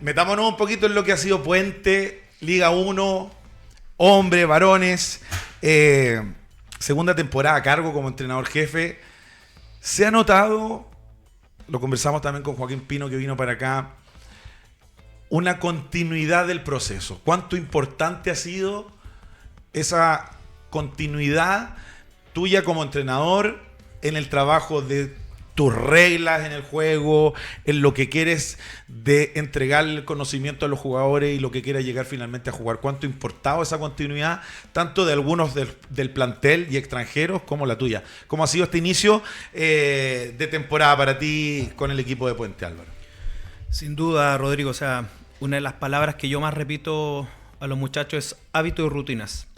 Metámonos un poquito en lo que ha sido Puente, Liga 1, hombres, varones, segunda temporada a cargo como entrenador jefe. Se ha notado, lo conversamos también con Joaquín Pino que vino para acá, una continuidad del proceso. ¿Cuánto importante ha sido esa continuidad tuya como entrenador en el trabajo de tus reglas en el juego, en lo que quieres de entregar el conocimiento a los jugadores y lo que quieras llegar finalmente a jugar? ¿Cuánto ha importado esa continuidad, tanto de algunos del plantel y extranjeros como la tuya? ¿Cómo ha sido este inicio de temporada para ti con el equipo de Puente, Álvaro? Sin duda, Rodrigo, o sea, una de las palabras que yo más repito a los muchachos es hábitos y rutinas.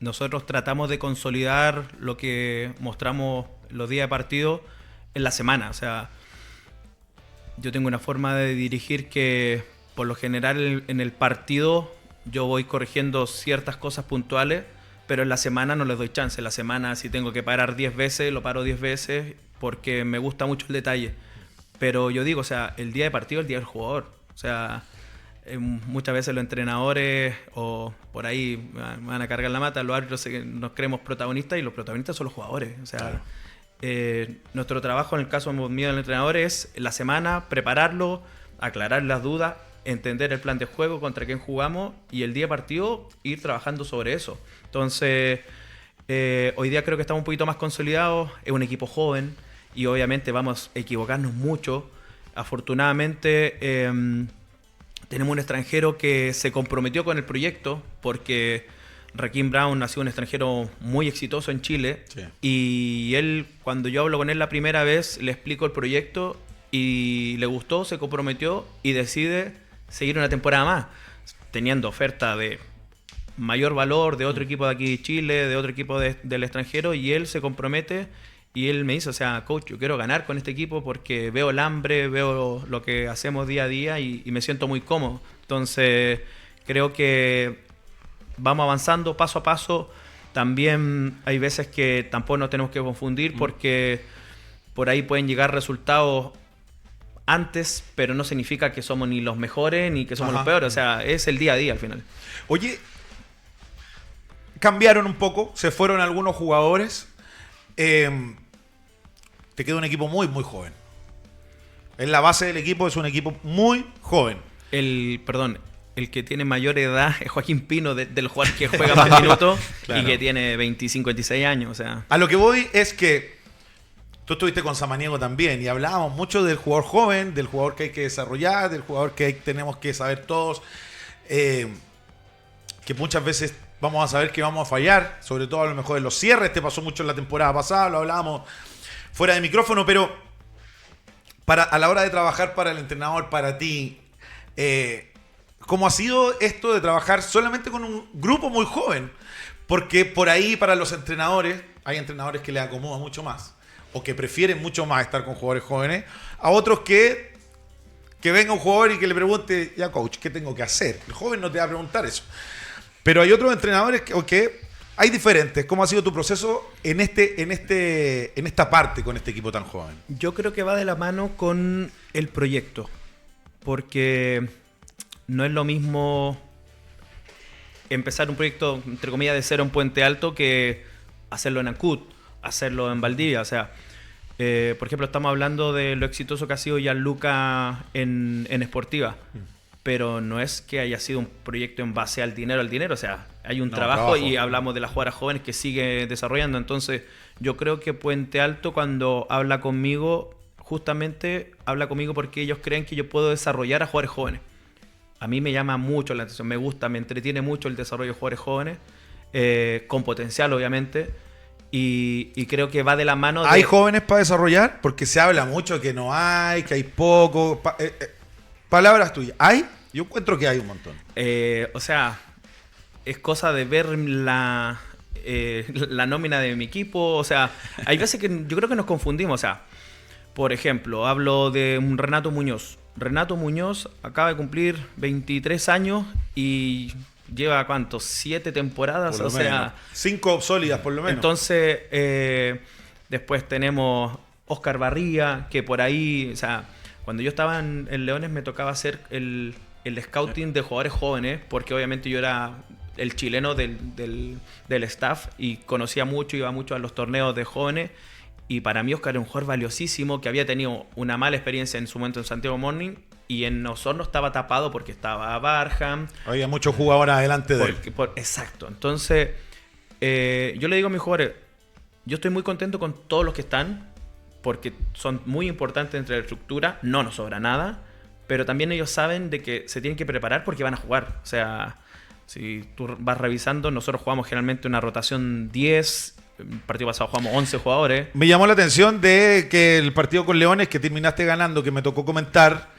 Nosotros tratamos de consolidar lo que mostramos los días de partido en la semana. O sea, yo tengo una forma de dirigir que por lo general en el partido yo voy corrigiendo ciertas cosas puntuales, pero en la semana no les doy chance. En la semana si tengo que parar 10 veces, lo paro 10 veces porque me gusta mucho el detalle. Pero yo digo, o sea, el día de partido es el día del jugador. O sea, muchas veces los entrenadores o por ahí me van a cargar la mata, los árbitros nos creemos protagonistas y los protagonistas son los jugadores. O sea, claro. Nuestro trabajo en el caso mío del entrenador es en la semana prepararlo, aclarar las dudas, entender el plan de juego, contra quién jugamos y el día de partido ir trabajando sobre eso. Entonces, hoy día creo que estamos un poquito más consolidados, es un equipo joven y obviamente vamos a equivocarnos mucho. Afortunadamente tenemos un extranjero que se comprometió con el proyecto porque Raheem Brown ha sido un extranjero muy exitoso en Chile. Sí. Y él, cuando yo hablo con él la primera vez, le explico el proyecto y le gustó, se comprometió y decide seguir una temporada más, teniendo oferta de mayor valor de otro equipo de aquí de Chile, de otro equipo del extranjero, y él se compromete. Y él me dice, o sea, coach, yo quiero ganar con este equipo porque veo el hambre, veo lo que hacemos día a día y me siento muy cómodo. Entonces, creo que vamos avanzando paso a paso. También hay veces que tampoco nos tenemos que confundir porque por ahí pueden llegar resultados antes, pero no significa que somos ni los mejores ni que somos los peores. O sea, es el día a día al final. Oye, cambiaron un poco, se fueron algunos jugadores. Te queda un equipo muy, muy joven. En la base del equipo es un equipo muy joven. El que tiene mayor edad es Joaquín Pino, del jugador que juega más minutos. Claro. Y que tiene 25, 26 años. O sea. A lo que voy es que tú estuviste con Samaniego también y hablábamos mucho del jugador joven, del jugador que hay que desarrollar, del jugador que tenemos que saber todos, que muchas veces vamos a saber que vamos a fallar, sobre todo a lo mejor en los cierres. Te pasó mucho en la temporada pasada, lo hablábamos fuera de micrófono, pero a la hora de trabajar para el entrenador, para ti, ¿cómo ha sido esto de trabajar solamente con un grupo muy joven? Porque por ahí para los entrenadores, hay entrenadores que les acomoda mucho más, o que prefieren mucho más estar con jugadores jóvenes, a otros que venga un jugador y que le pregunte, ya coach, ¿qué tengo que hacer? El joven no te va a preguntar eso. Pero hay otros entrenadores que hay diferentes. ¿Cómo ha sido tu proceso en esta parte con este equipo tan joven? Yo creo que va de la mano con el proyecto, porque no es lo mismo empezar un proyecto, entre comillas, de cero en Puente Alto que hacerlo en Ancud, hacerlo en Valdivia. O sea, por ejemplo, estamos hablando de lo exitoso que ha sido Gianluca en Sportiva. Pero no es que haya sido un proyecto en base al dinero. O sea, hay un trabajo y hablamos de las jugadoras jóvenes que sigue desarrollando. Entonces, yo creo que Puente Alto cuando habla conmigo, justamente habla conmigo porque ellos creen que yo puedo desarrollar a jugadores jóvenes. A mí me llama mucho la atención, me gusta, me entretiene mucho el desarrollo de jugadores jóvenes, con potencial obviamente, y creo que va de la mano de... ¿Hay jóvenes para desarrollar? Porque se habla mucho que no hay, que hay poco... Palabras tuyas. ¿Hay? Yo encuentro que hay un montón. O sea, es cosa de ver la nómina de mi equipo. O sea, hay veces que yo creo que nos confundimos. O sea, por ejemplo, hablo de un Renato Muñoz. Renato Muñoz acaba de cumplir 23 años y lleva, ¿cuánto? 7 temporadas. Por lo menos. 5 sólidas, por lo menos. Entonces, después tenemos Oscar Barría, que por ahí, o sea... Cuando yo estaba en Leones me tocaba hacer el scouting de jugadores jóvenes, porque obviamente yo era el chileno del staff y conocía mucho, iba mucho a los torneos de jóvenes. Y para mí Oscar era un jugador valiosísimo que había tenido una mala experiencia en su momento en Santiago Morning, y en Osorno estaba tapado porque estaba Barham. Había muchos jugadores adelante de él. Exacto. Entonces, yo le digo a mis jugadores, yo estoy muy contento con todos los que están, porque son muy importantes entre la estructura, no nos sobra nada, pero también ellos saben de que se tienen que preparar porque van a jugar. O sea, si tú vas revisando, nosotros jugamos generalmente una rotación 10, el partido pasado jugamos 11 jugadores. Me llamó la atención de que el partido con Leones, que terminaste ganando, que me tocó comentar,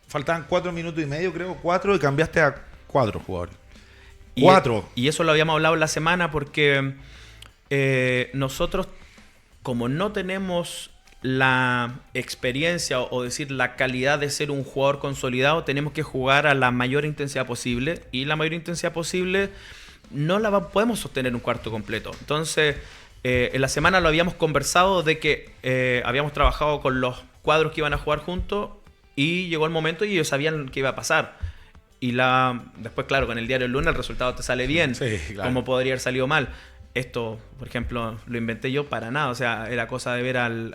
faltaban 4 minutos y medio, creo, 4, y cambiaste a 4 jugadores. 4. Y eso lo habíamos hablado la semana porque nosotros, como no tenemos la experiencia o decir la calidad de ser un jugador consolidado, tenemos que jugar a la mayor intensidad posible, y la mayor intensidad posible no la podemos sostener un cuarto completo. Entonces, en la semana lo habíamos conversado de que habíamos trabajado con los cuadros que iban a jugar juntos, y llegó el momento y ellos sabían qué iba a pasar. Y después, claro, con el diario el lunes el resultado te sale bien, sí, claro. Como podría haber salido mal. Esto, por ejemplo, lo inventé yo para nada. O sea, era cosa de ver al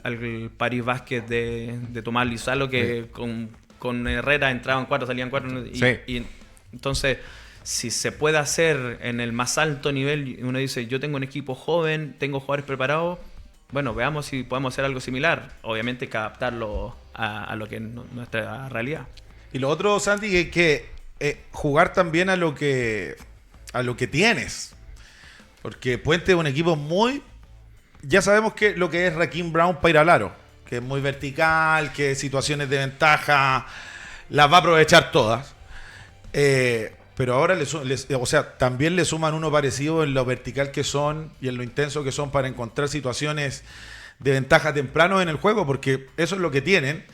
Paris Basket de Tomás Lizalo, que sí, con Herrera entraban 4, salían 4. Y entonces, si se puede hacer en el más alto nivel, uno dice, yo tengo un equipo joven, tengo jugadores preparados, bueno, veamos si podemos hacer algo similar. Obviamente hay que adaptarlo a lo que es nuestra realidad. Y lo otro, Santi, es que jugar también a lo que tienes. Porque Puente es un equipo muy... Ya sabemos que lo que es Raheem Brown para ir al aro, que es muy vertical, que situaciones de ventaja las va a aprovechar todas. Pero ahora también le suman uno parecido en lo vertical que son y en lo intenso que son para encontrar situaciones de ventaja temprano en el juego, porque eso es lo que tienen.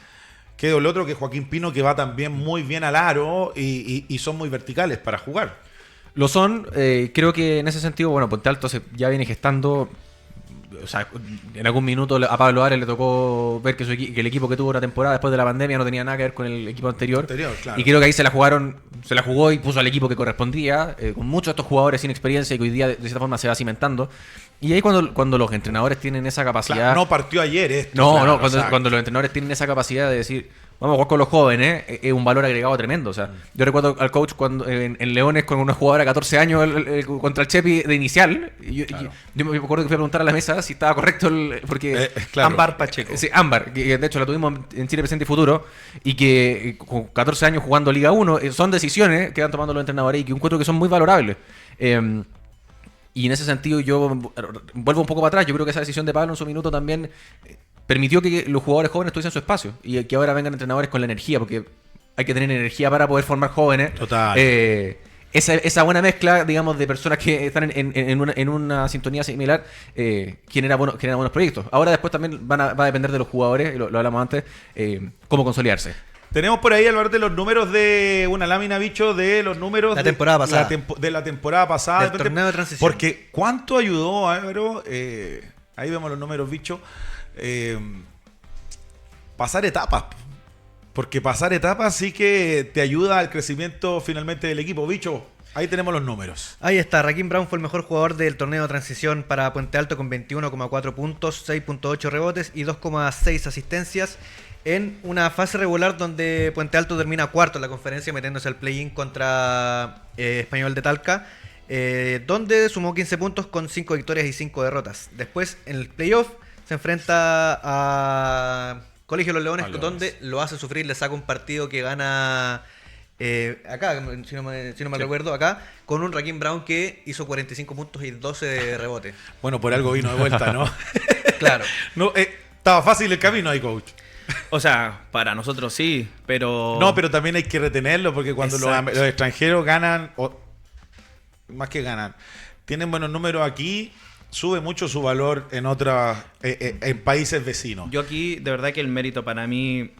Que el otro, que Joaquín Pino, que va también muy bien al aro y son muy verticales para jugar. Lo son, creo que en ese sentido, bueno, Puente Alto ya viene gestando. O sea, en algún minuto a Pablo Ares le tocó ver que el equipo que tuvo una temporada después de la pandemia no tenía nada que ver con el equipo anterior. Claro. Y creo que ahí se la jugó y puso al equipo que correspondía, con muchos de estos jugadores sin experiencia y que hoy día de cierta forma se va cimentando. Y ahí cuando los entrenadores tienen esa capacidad... Claro, no partió ayer esto. No, cuando los entrenadores tienen esa capacidad de decir, vamos a jugar con los jóvenes, es un valor agregado tremendo. O sea, yo recuerdo al coach cuando en Leones con una jugadora de 14 años contra el Chepi de inicial. Yo me acuerdo que fui a preguntar a la mesa si estaba correcto porque claro. Ámbar Pacheco. Sí, Ámbar, que de hecho la tuvimos en Chile Presente y Futuro, y que con 14 años jugando Liga 1, son decisiones que van tomando los entrenadores y que encuentro que son muy valorables. Y en ese sentido yo vuelvo un poco para atrás. Yo creo que esa decisión de Pablo en su minuto también permitió que los jugadores jóvenes tuviesen su espacio y que ahora vengan entrenadores con la energía, porque hay que tener energía para poder formar jóvenes. Total. Esa buena mezcla, digamos, de personas que están en una sintonía similar, genera buenos proyectos. Ahora después también va a depender de los jugadores, lo hablamos antes, cómo consolidarse. Tenemos por ahí, Álvaro, de los números de una lámina, bicho, de los números la temporada pasada. De la temporada pasada. Del torneo de transición. Porque ¿cuánto ayudó, Álvaro? Ahí vemos los números, bicho. Pasar etapas. Porque pasar etapas sí que te ayuda al crecimiento finalmente del equipo, bicho. Ahí tenemos los números. Ahí está, Raheem Brown fue el mejor jugador del torneo de transición para Puente Alto con 21,4 puntos, 6,8 rebotes y 2,6 asistencias. En una fase regular donde Puente Alto termina cuarto en la conferencia, metiéndose al play-in contra Español de Talca, donde sumó 15 puntos con 5 victorias y 5 derrotas. Después, en el playoff, se enfrenta a Colegio de los Leones, donde lo hace sufrir, le saca un partido que gana acá, si no mal recuerdo, acá, con un Raheem Brown que hizo 45 puntos y 12 de rebote. Bueno, por algo vino de vuelta, ¿no? Claro. No, estaba fácil el camino ahí, coach. O sea, para nosotros sí, pero... No, pero también hay que retenerlo, porque cuando los extranjeros ganan, o más que ganan, tienen buenos números aquí, sube mucho su valor en en países vecinos. Yo aquí, de verdad que el mérito para mí,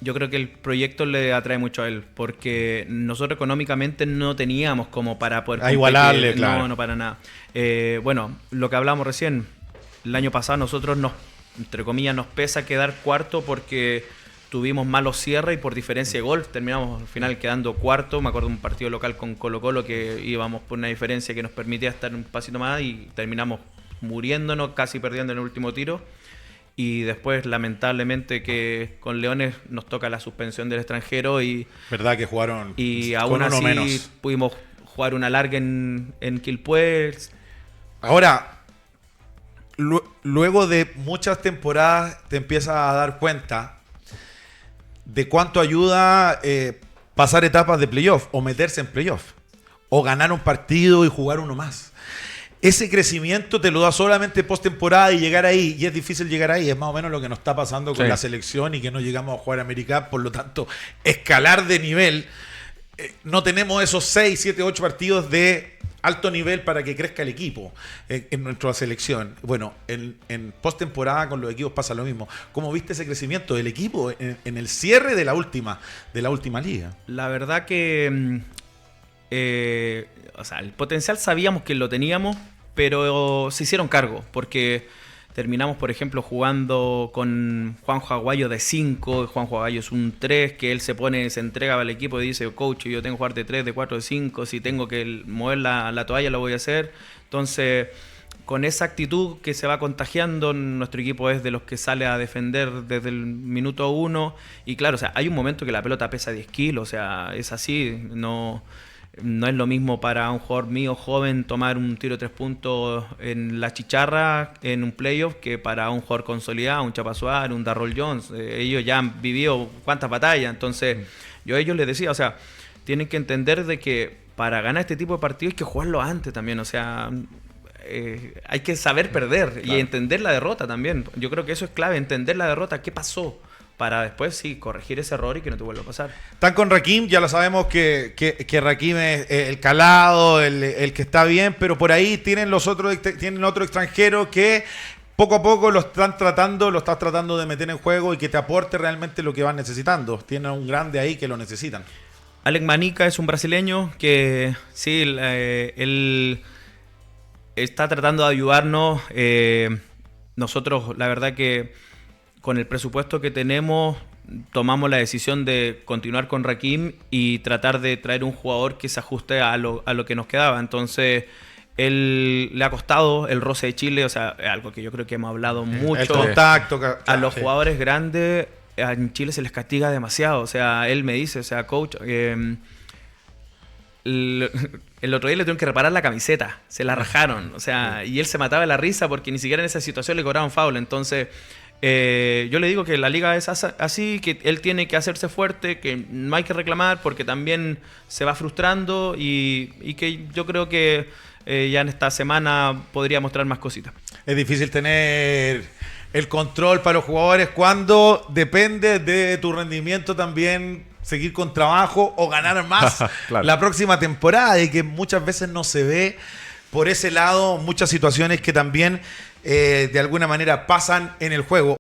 yo creo que el proyecto le atrae mucho a él, porque nosotros económicamente no teníamos como para poder a igualarle, claro. No, para nada. Bueno, lo que hablamos recién, el año pasado nosotros nos entre comillas, nos pesa quedar cuarto porque tuvimos malos cierres y por diferencia de gol terminamos al final quedando cuarto. Me acuerdo de un partido local con Colo-Colo que íbamos por una diferencia que nos permitía estar un pasito más y terminamos muriéndonos, casi perdiendo en el último tiro. Y después, lamentablemente, que con Leones nos toca la suspensión del extranjero ¿Verdad que jugaron y con aún uno así menos? pudimos jugar una larga en Quilpué. Ahora, luego de muchas temporadas te empiezas a dar cuenta de cuánto ayuda pasar etapas de playoff o meterse en playoff o ganar un partido y jugar uno más. Ese crecimiento te lo da solamente postemporada y llegar ahí, y es difícil llegar ahí, es más o menos lo que nos está pasando con la selección y que no llegamos a jugar América, por lo tanto, escalar de nivel, no tenemos esos 6, 7, 8 partidos de alto nivel para que crezca el equipo en nuestra selección. Bueno, en postemporada con los equipos pasa lo mismo. ¿Cómo viste ese crecimiento del equipo en el cierre de la última liga? La verdad que o sea, el potencial sabíamos que lo teníamos, pero se hicieron cargo, porque terminamos, por ejemplo, jugando con Juanjo Aguayo de 5, Juanjo Aguayo es un 3, que él se entrega al equipo y dice, coach, yo tengo que jugar de 3, de 4, de 5, si tengo que mover la toalla lo voy a hacer. Entonces, con esa actitud que se va contagiando, nuestro equipo es de los que sale a defender desde el minuto 1, y claro, o sea, hay un momento que la pelota pesa 10 kilos, o sea, es así, no es lo mismo para un jugador mío joven tomar un tiro de 3 puntos en la chicharra en un playoff que para un jugador consolidado, un Chapa Suárez, un Darrell Jones. Ellos ya han vivido cuántas batallas, entonces yo a ellos les decía, o sea, tienen que entender de que para ganar este tipo de partidos hay que jugarlo antes también, o sea, hay que saber perder y entender la derrota también. Yo creo que eso es clave, entender la derrota, qué pasó, para después sí corregir ese error y que no te vuelva a pasar. Están con Rakim, ya lo sabemos que Rakim es el calado, el que está bien, pero por ahí tienen otro extranjero que poco a poco lo estás tratando de meter en juego y que te aporte realmente lo que van necesitando. Tienen un grande ahí que lo necesitan. Alec Manica es un brasileño que sí, él está tratando de ayudarnos. Nosotros, la verdad que con el presupuesto que tenemos, tomamos la decisión de continuar con Rakim y tratar de traer un jugador que se ajuste a lo que nos quedaba. Entonces, él le ha costado el roce de Chile, o sea, es algo que yo creo que hemos hablado mucho. El contacto. A los jugadores grandes, en Chile se les castiga demasiado. O sea, él me dice, o sea, coach, el otro día le tuvieron que reparar la camiseta, se la rajaron, o sea, y él se mataba de la risa porque ni siquiera en esa situación le cobraban foul. Entonces, yo le digo que la liga es así, que él tiene que hacerse fuerte, que no hay que reclamar porque también se va frustrando y que yo creo que ya en esta semana podría mostrar más cositas. Es difícil tener el control para los jugadores cuando depende de tu rendimiento también seguir con trabajo o ganar más claro, la próxima temporada, y que muchas veces no se ve por ese lado muchas situaciones que también de alguna manera pasan en el juego.